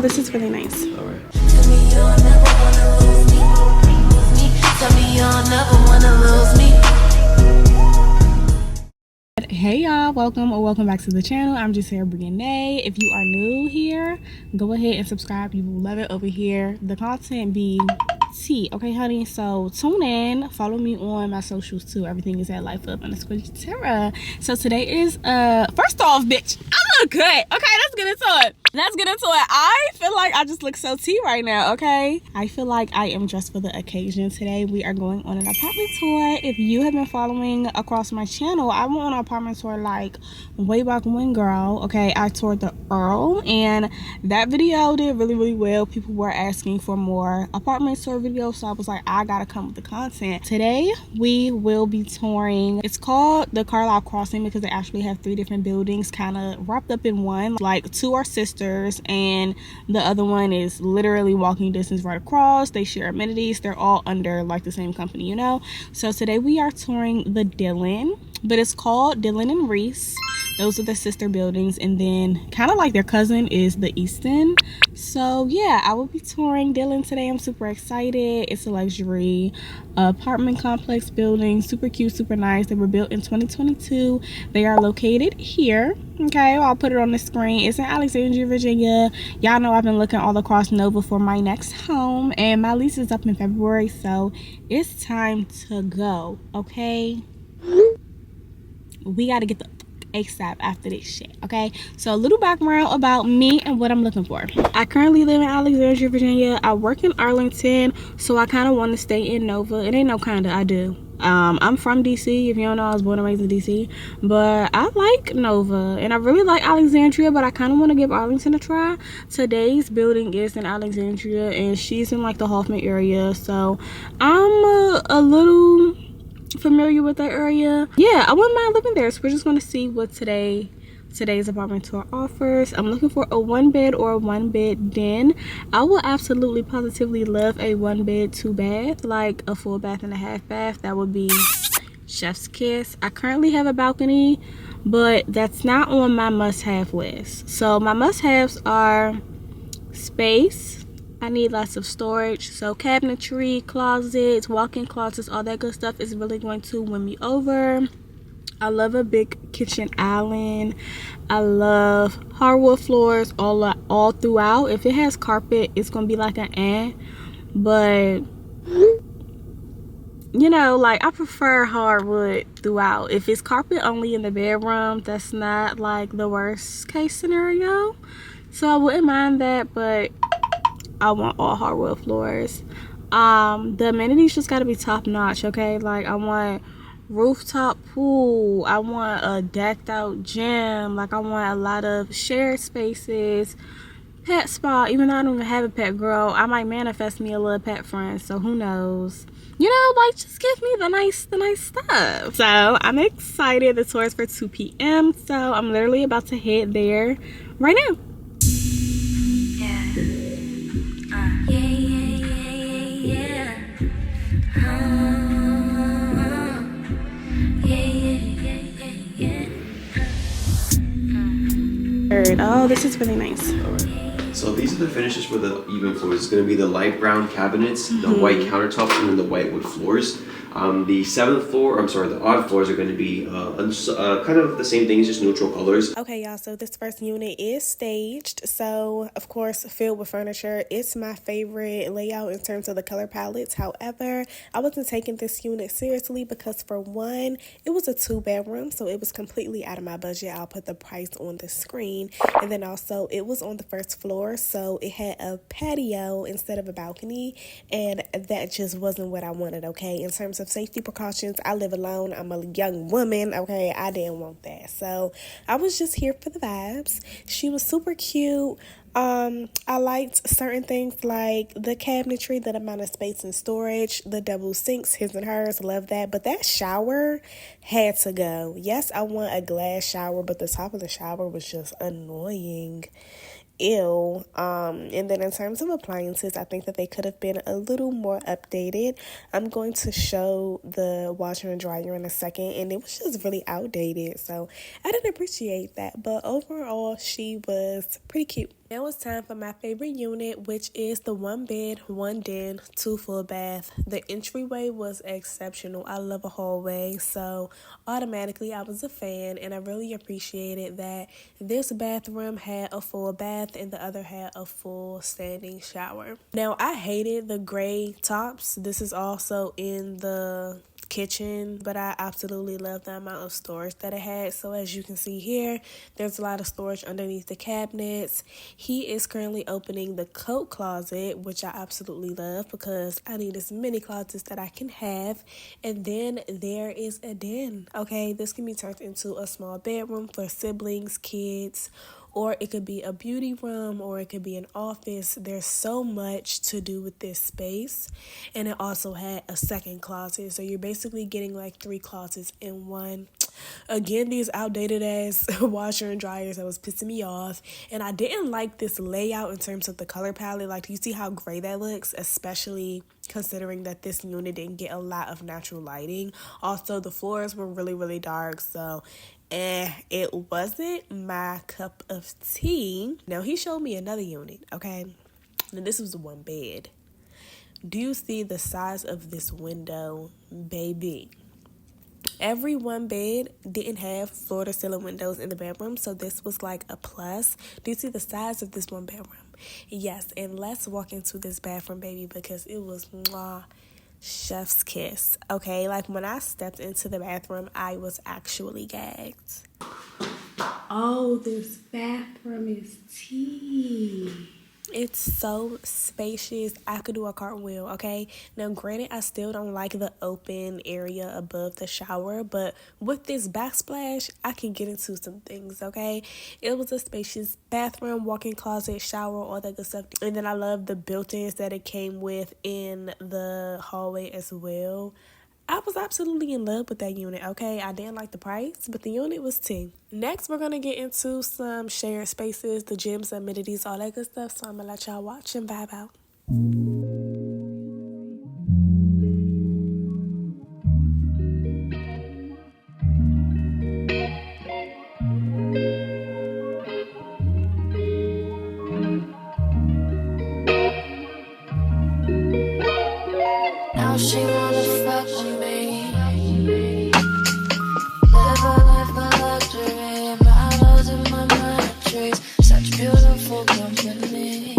this is really nice. All right. Hey y'all, welcome back to the channel. I'm Jaterra, Bria'Na. If you are new here, go ahead and subscribe. You will love it over here. The content be tea, okay honey? So tune in, follow me on my socials too. Everything is at LifeUp_Jaterra. So today is first off, bitch, I look good. Okay, let's get into it. I feel like I just look so tea right now, okay? I feel like I am dressed for the occasion. Today we are going on an apartment tour. If you have been following across my channel, I went on an apartment tour like way back when, girl. Okay, I toured the Earl and that video did really well. People were asking for more apartment tour videos, so I was like, I gotta come with the content. Today we will be touring, it's called the Carlisle Crossing because they actually have 3 different buildings kind of wrapped up in one. Like 2 are sisters and the other one is literally walking distance right across. They share amenities. They're all under like the same company, you know. So today we are touring the Dillon, but it's called Dillon and Reese. Those are the sister buildings, and then kind of like their cousin is the Easton. So yeah, I will be touring Dillon today. I'm super excited. It's a luxury apartment complex building, super cute, super nice. They were built in 2022. They are located here. Okay, I'll put it on the screen. It's in Alexandria, Virginia. Y'all know I've been looking all across Nova for my next home, and my lease is up in February, so it's time to go. Okay, we got to get the ASAP after this shit. Okay, so a little background about me and what I'm looking for. I currently live in Alexandria, Virginia. I work in Arlington, so I kind of want to stay in Nova. It ain't no kinda, I do. I'm from DC. If you don't know, I was born and raised in DC, but I like Nova and I really like Alexandria, but I kind of want to give Arlington a try. Today's building is in Alexandria and she's in like the Hoffman area, so I'm a little familiar with that area. Yeah, I wouldn't mind living there, so we're just going to see what today's apartment tour offers. I'm looking for a 1-bed or a 1-bed den. I will absolutely positively love a 1-bed 2-bath, like a full bath and a half bath. That would be chef's kiss. I currently have a balcony, but that's not on my must-have list. So my must-haves are space. I need lots of storage, so cabinetry, closets, walk-in closets, all that good stuff is really going to win me over. I love a big kitchen island. I love hardwood floors all throughout. If it has carpet, it's gonna be like an but you know, like I prefer hardwood throughout. If it's carpet only in the bedroom, that's not like the worst case scenario, so I wouldn't mind that, but I want all hardwood floors. The amenities just gotta be top notch, okay? Like I want rooftop pool, I want a decked out gym, like I want a lot of shared spaces, pet spa. Even though I don't even have a pet, girl, I might manifest me a little pet friend, so who knows, you know, like just give me the nice stuff. So I'm excited. The tour is for 2 p.m. so I'm literally about to head there right now. Oh, this is really nice. All right. So these are the finishes for the even floors. It's going to be the light brown cabinets, the white countertops, and then the white wood floors. The 7th floor, I'm sorry, the odd floors are going to be kind of the same thing, it's just neutral colors. Okay, y'all, so this first unit is staged, so of course filled with furniture. It's my favorite layout in terms of the color palettes. However, I wasn't taking this unit seriously because for one, it was a 2-bedroom, so it was completely out of my budget. I'll put the price on the screen. And then also it was on the 1st floor, so it had a patio instead of a balcony, and that just wasn't what I wanted. Okay, in terms of safety precautions, I live alone, I'm a young woman, okay, I didn't want that, so I was just here for the vibes. She was super cute. I liked certain things like the cabinetry, the amount of space and storage, the double sinks, his and hers, love that. But that shower had to go. Yes, I want a glass shower, but the top of the shower was just annoying. Ew. And then in terms of appliances, I think that they could have been a little more updated. I'm going to show the washer and dryer in a second, and it was just really outdated, so I didn't appreciate that. But overall, she was pretty cute. Now it's time for my favorite unit, which is the 1 bed, 1 den, 2 full bath. The entryway was exceptional. I love a hallway, so automatically I was a fan, and I really appreciated that this bathroom had a full bath and the other had a full standing shower. Now, I hated the gray tops. This is also in the kitchen, but I absolutely love the amount of storage that it had. So as you can see here, there's a lot of storage underneath the cabinets. He is currently opening the coat closet, which I absolutely love because I need as many closets that I can have. And then there is a den. Okay, this can be turned into a small bedroom for siblings, kids, or it could be a beauty room, or it could be an office. There's so much to do with this space. And it also had a second closet, so you're basically getting like 3 closets in one. Again, these outdated ass washer and dryers that was pissing me off. And I didn't like this layout in terms of the color palette. Like, do you see how gray that looks? Especially considering that this unit didn't get a lot of natural lighting. Also, the floors were really, really dark, so it wasn't my cup of tea. Now, he showed me another unit, okay? And this was the 1 bed. Do you see the size of this window, baby? Every 1 bed didn't have floor-to-ceiling windows in the bedroom, so this was like a plus. Do you see the size of this 1 bedroom? Yes, and let's walk into this bathroom, baby, because it was mwah, chef's kiss. Okay, like when I stepped into the bathroom, I was actually gagged. Oh, this bathroom is tea. It's so spacious. I could do a cartwheel, okay? Now, granted, I still don't like the open area above the shower, but with this backsplash, I can get into some things, okay? It was a spacious bathroom, walk-in closet, shower, all that good stuff. And then I love the built-ins that it came with in the hallway as well. I was absolutely in love with that unit, okay? I didn't like the price, but the unit was tea. Next, we're going to get into some shared spaces, the gyms, amenities, all that good stuff. So I'm going to let y'all watch and vibe out. Now she wanna fuck with me. Live a life of luxury, models in my mattress. Such beautiful company.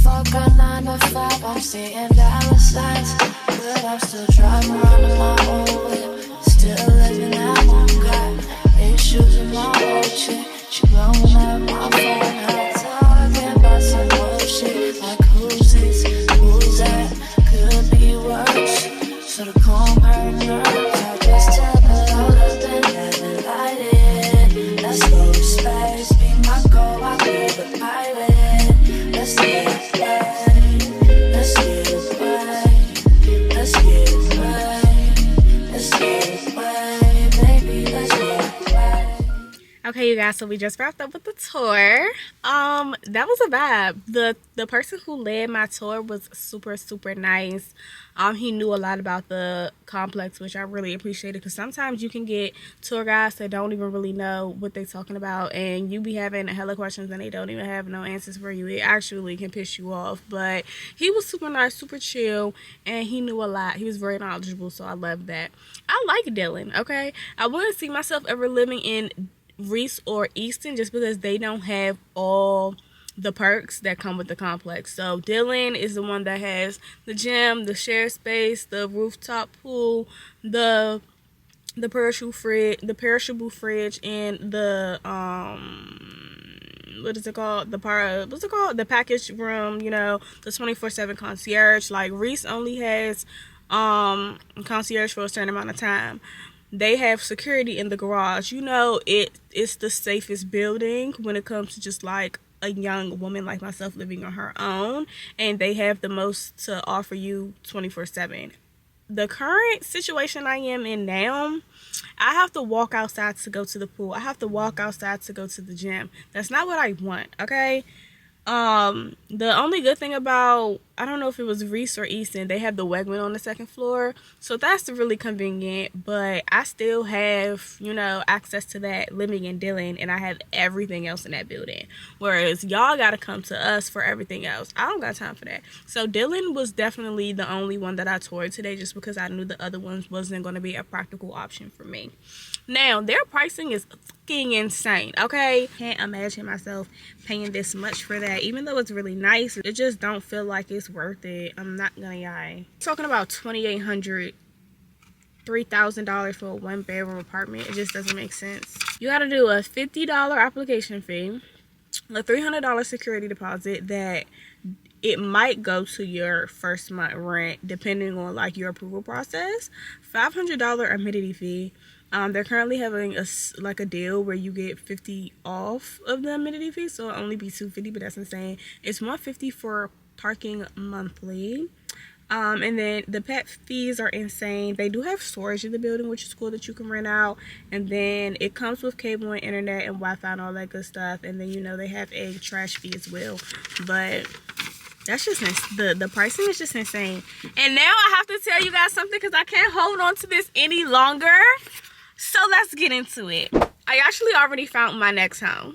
Fuck a 9 to 5, I'm seeing dollar signs, but I'm still driving around in my own whip. Still living out my God. Issues with my old chick. She blowing up my phone. I'm talking about some bullshit. Like who's this? Who's that? Could be worse. So to calm her nerves, I just tell her all I've been having lighted. Let's go to space. Be my goal, I'll be the pilot. Let's get it right. Let's get it right. Let's get it right. Let's get it right. Baby, let's get it right. Okay, you guys, so we just wrapped up with the tour. That was a vibe. The person who led my tour was super nice. He knew a lot about the complex, which I really appreciated, because sometimes you can get tour guides that don't even really know what they're talking about, and you be having a hella questions and they don't even have no answers for you. It actually can piss you off. But he was super nice, super chill, and he knew a lot. He was very knowledgeable, so I love that. I like Dylan, okay? I wouldn't see myself ever living in Reese or Easton just because they don't have all the perks that come with the complex. So Dylan is the one that has the gym, the shared space, the rooftop pool, the perishable fridge, and the what is it called? The package room, you know, the 24/7 concierge. Like Reese only has concierge for a certain amount of time. They have security in the garage. You know, it's the safest building when it comes to just like a young woman like myself living on her own, and they have the most to offer you 24/7. The current situation I am in now, I have to walk outside to go to the pool. I have to walk outside to go to the gym. That's not what I want, okay? The only good thing about, I don't know if it was Reese or Easton, they have the Wegman on the second floor, so that's really convenient. But I still have, you know, access to that living in Dillon, and I have everything else in that building, whereas y'all gotta come to us for everything else. I don't got time for that. So Dillon was definitely the only one that I toured today, just because I knew the other ones wasn't going to be a practical option for me. Now, their pricing is fucking insane, okay? Can't imagine myself paying this much for that. Even though it's really nice, it just don't feel like it's worth it. I'm not gonna lie. Talking about $2,800, $3,000 for a 1-bedroom apartment. It just doesn't make sense. You gotta do a $50 application fee, a $300 security deposit that it might go to your first month rent depending on like your approval process, $500 amenity fee. They're currently having a deal where you get 50 off of the amenity fee, so it'll only be $250, but that's insane. It's $150 for parking monthly. And then the pet fees are insane. They do have storage in the building, which is cool that you can rent out. And then it comes with cable and internet and Wi-Fi and all that good stuff. And then, you know, they have a trash fee as well. But that's just the pricing is just insane. And now I have to tell you guys something because I can't hold on to this any longer. So let's get into it. I actually already found my next home.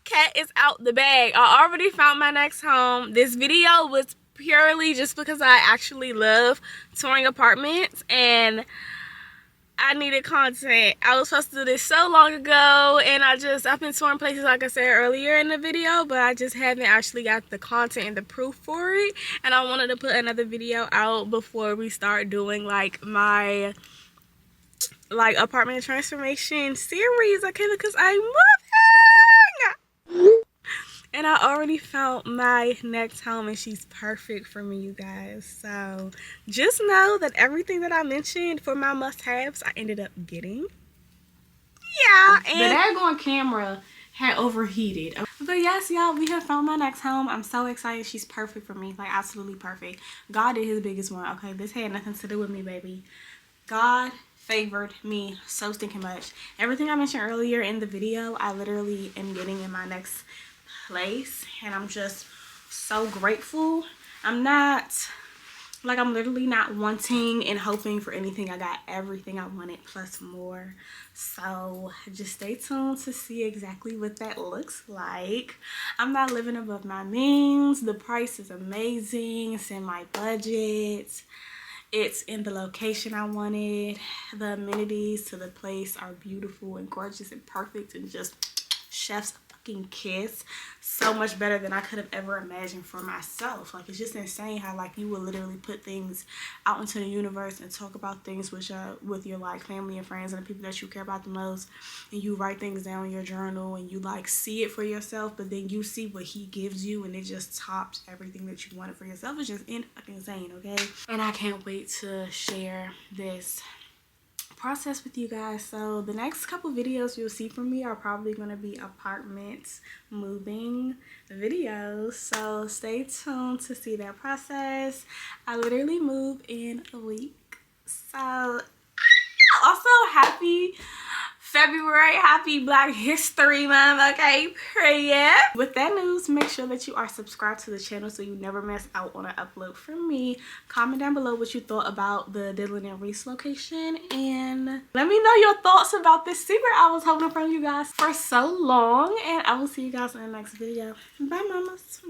Cat is out the bag. I already found my next home. This video was purely just because I actually love touring apartments and I needed content. I was supposed to do this so long ago, and I've been touring places like I said earlier in the video, but I just haven't actually got the content and the proof for it. And I wanted to put another video out before we start doing like my apartment transformation series, okay, because I'm moving and I already found my next home and she's perfect for me, you guys. So just know that everything that I mentioned for my must-haves I ended up getting. Yeah, and the daggone camera had overheated. But yes, y'all, we have found my next home. I'm so excited. She's perfect for me, like absolutely perfect. God did his biggest one, okay? This had nothing to do with me, baby. God favored me so stinking much. Everything I mentioned earlier in the video, I literally am getting in my next place, and I'm just so grateful. I'm literally not wanting and hoping for anything. I got everything I wanted plus more. So just stay tuned to see exactly what that looks like. I'm not living above my means. The price is amazing. It's in my budget. It's in the location I wanted. The amenities to the place are beautiful and gorgeous and perfect and just chef's fucking kiss. So much better than I could have ever imagined for myself. Like, it's just insane how like you will literally put things out into the universe and talk about things with your like family and friends and the people that you care about the most, and you write things down in your journal and you like see it for yourself, but then you see what he gives you and it just tops everything that you wanted for yourself. It's just fucking insane, okay? And I can't wait to share this process with you guys. So the next couple videos you'll see from me are probably going to be apartments moving videos, so stay tuned to see that process. I literally move in a week, so also happy February, happy Black History Month, okay, period. With that news, make sure that you are subscribed to the channel so you never miss out on an upload from me. Comment down below what you thought about the Dillon and Reese location, and let me know your thoughts about this secret I was holding from you guys for so long, and I will see you guys in the next video. Bye, mamas.